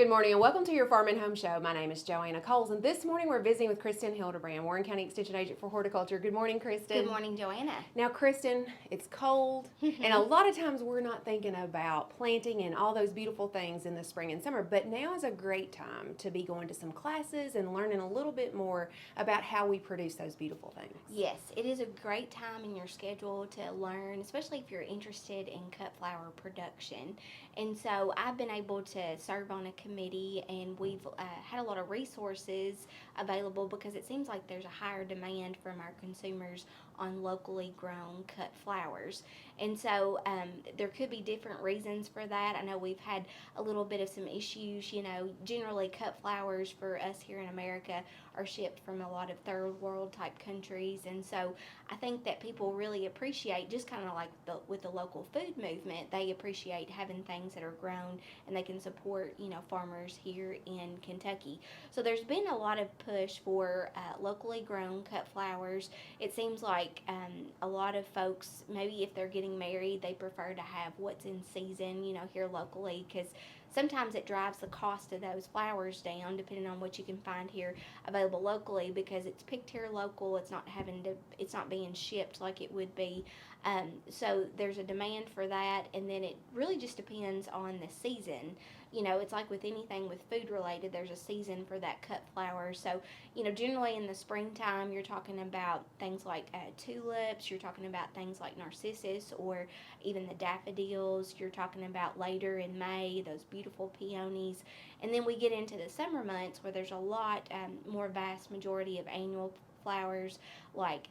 Good morning and welcome to your Farm and Home Show. My name is Joanna Coles, and this morning we're visiting with Kristin Hildabrand, Warren County Extension Agent for Horticulture. Good morning, Kristin. Good morning, Joanna. Now, Kristin, it's cold, and a lot of times we're not thinking about planting and all those beautiful things in the spring and summer, but now is a great time to be going to some classes and learning a little bit more about how we produce those beautiful things. Yes, it is a great time in your schedule to learn, especially if you're interested in cut flower production. And so I've been able to serve on a committee, and we've had a lot of resources available because it seems like there's a higher demand from our consumers on locally grown cut flowers. And so there could be different reasons for that. I know we've had a little bit of some issues. Generally cut flowers for us here in America are shipped from a lot of third world type countries. And so I think that people really appreciate, just kind of like with the local food movement, they appreciate having things that are grown and they can support, farmers here in Kentucky. So there's been a lot of push for locally grown cut flowers. It seems like a lot of folks, maybe if they're getting married, they prefer to have what's in season, here locally, because sometimes it drives the cost of those flowers down depending on what you can find here available locally, because it's picked here local. It's not being shipped like it would be. So there's a demand for that, and then it really just depends on the season. It's like with anything with food related, there's a season for that cut flower. So, generally in the springtime, you're talking about things like tulips, you're talking about things like narcissus, or even the daffodils. You're talking about later in May, those beautiful peonies. And then we get into the summer months where there's a lot more vast majority of annual flowers like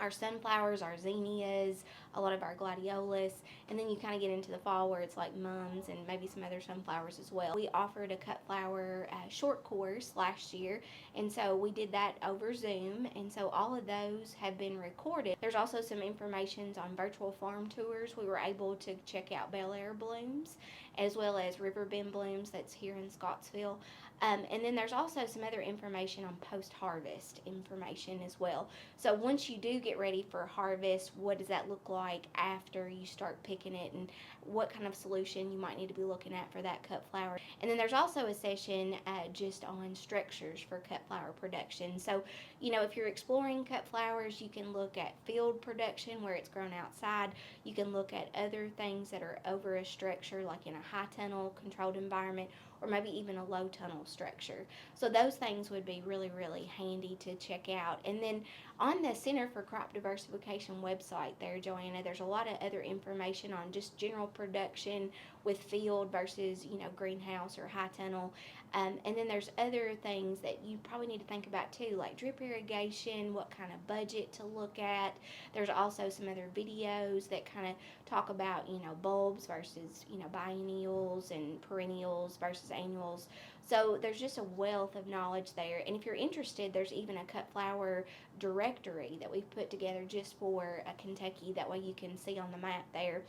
our sunflowers, our zinnias, a lot of our gladiolus, and then you kind of get into the fall where it's like mums and maybe some other sunflowers as well. We offered a cut flower short course last year, and so we did that over Zoom, and so all of those have been recorded. There's also some information on virtual farm tours. We were able to check out Bel Air blooms as well as Riverbend blooms that's here in Scottsville. And then there's also some other information on post-harvest information as well. So once you do get ready for harvest, what does that look like after you start picking it, and what kind of solution you might need to be looking at for that cut flower. And then there's also a session just on structures for cut flower production. So, if you're exploring cut flowers, you can look at field production where it's grown outside. You can look at other things that are over a structure, like in a high tunnel controlled environment, or maybe even a low tunnel structure. So those things would be really, really handy to check out. And then on the Center for Crop Diversification website there, Joanna, there's a lot of other information on just general production with field versus, greenhouse or high tunnel. And then there's other things that you probably need to think about too, like drip irrigation, what kind of budget to look at. There's also some other videos that kind of talk about, bulbs versus, biennials, and perennials versus annuals. So there's just a wealth of knowledge there. And if you're interested, there's even a cut flower directory that we've put together just for Kentucky. That way you can see on the map there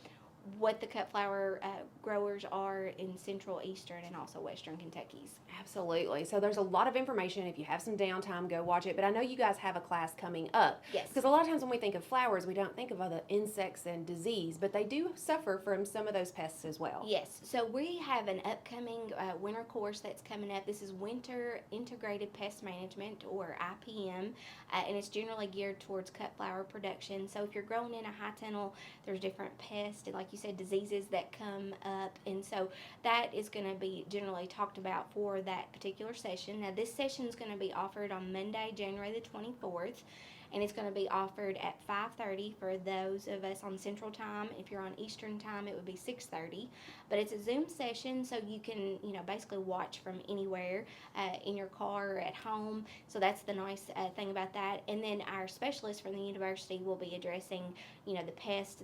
what the cut flower growers are in central, eastern, and also western Kentucky's. Absolutely. So there's a lot of information. If you have some downtime, go watch it. But I know you guys have a class coming up. Yes. Because a lot of times when we think of flowers, we don't think of other insects and disease, but they do suffer from some of those pests as well. Yes. So we have an upcoming winter course that's coming up. This is Winter Integrated Pest Management, or IPM, and it's generally geared towards cut flower production. So if you're growing in a high tunnel, there's different pests and, like you said, diseases that come up, and so that is going to be generally talked about for that particular session. Now, this session is going to be offered on Monday, January the 24th, and it's going to be offered at 5:30 for those of us on Central Time. If you're on Eastern Time, it would be 6:30. But it's a Zoom session, so you can, basically watch from anywhere in your car or at home. So that's the nice thing about that. And then our specialists from the university will be addressing, the pest,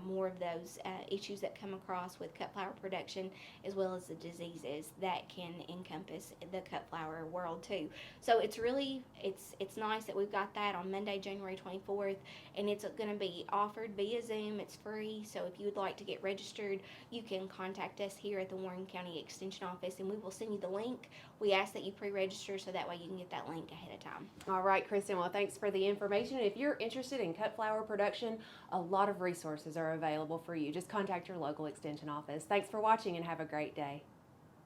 more of those issues that come across with cut flower production, as well as the diseases that can encompass the cut flower world too. So it's really, it's nice that we've got that on Monday, January 24th, and it's going to be offered via Zoom. It's free, so if you would like to get registered, you can contact us here at the Warren County Extension Office, and we will send you the link. We ask that you pre-register so that way you can get that link ahead of time. All right, Kristin, well, thanks for the information. If you're interested in cut flower production, a lot of resources are available for you. Just contact your local Extension office. Thanks for watching, and have a great day.